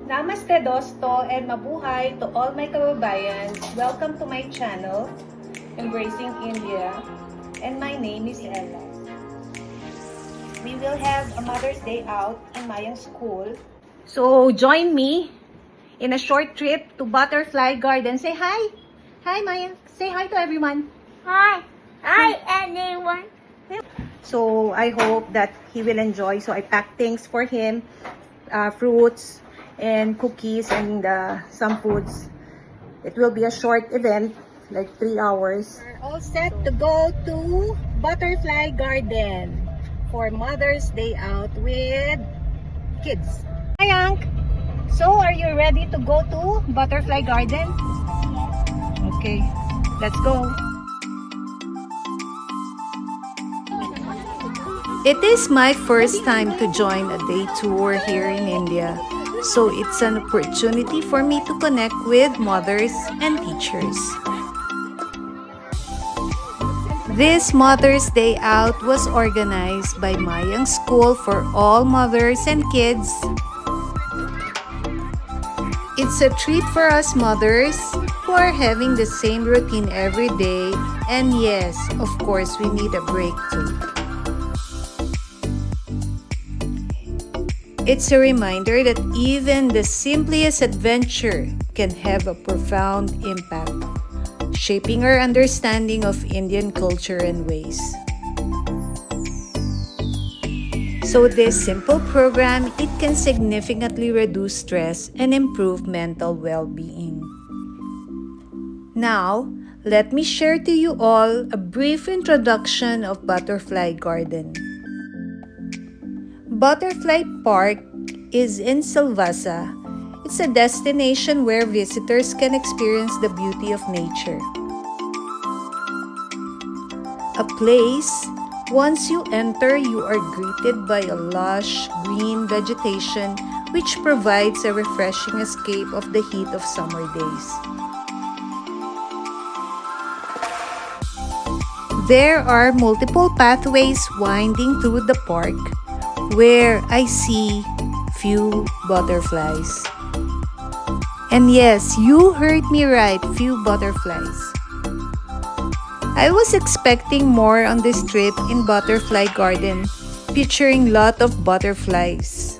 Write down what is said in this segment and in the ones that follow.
Namaste Dosto and mabuhay to all my kababayans. Welcome to my channel, Embracing India. And my name is Ella. We will have a Mother's Day out in Mayang School. So join me in a short trip to Butterfly Garden. Say hi! Hi Mayang! Say hi to everyone! Hi! Hi, everyone! So I hope that he will enjoy. So I packed things for him, fruits and cookies and some foods. It will be a short event, like 3 hours. We're all set to go to Butterfly Garden for Mother's Day out with kids. Hi, Ank! So, are you ready to go to Butterfly Garden? Okay, let's go. It is my first time to join a day tour here in India, so it's an opportunity for me to connect with mothers and teachers. This Mother's Day out was organized by Mayang School for all mothers and kids. It's a treat for us mothers who are having the same routine every day, and yes, of course, we need a break too. It's a reminder that even the simplest adventure can have a profound impact, shaping our understanding of Indian culture and ways. So this simple program, it can significantly reduce stress and improve mental well-being. Now, let me share to you all a brief introduction of Butterfly Garden. Butterfly Park is in Silvassa. It's a destination where visitors can experience the beauty of nature. A place, once you enter, you are greeted by a lush green vegetation which provides a refreshing escape of the heat of summer days. There are multiple pathways winding through the park, where I see few butterflies. And yes, you heard me right, few butterflies. I was expecting more on this trip in Butterfly Garden, featuring lot of butterflies.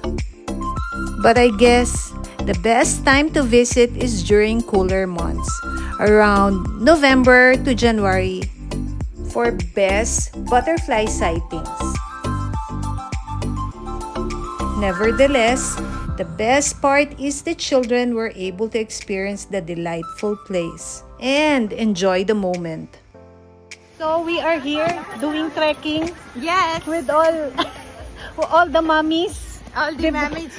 But I guess the best time to visit is during cooler months, around November to January, for best butterfly sightings. Nevertheless, the best part is the children were able to experience the delightful place and enjoy the moment. So we are here doing trekking Yes! with all the mommies. All the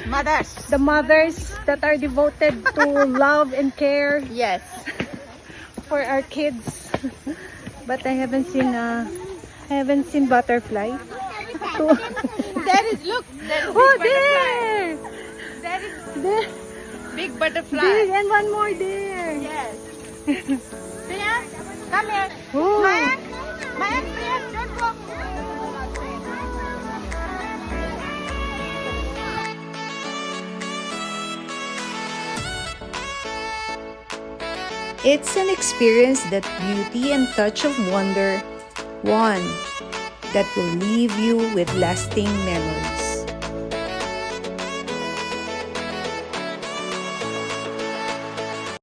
mothers. The mothers that are devoted to love and care Yes. for our kids. But I haven't seen butterfly. There is, look! There is Oh, big there! butterfly. There is There! big butterfly. Big, and one more there. Yes. Priya, come here. Oh. Maya, Priya, don't go. It's an experience that beauty and touch of wonder, one that will leave you with lasting memories.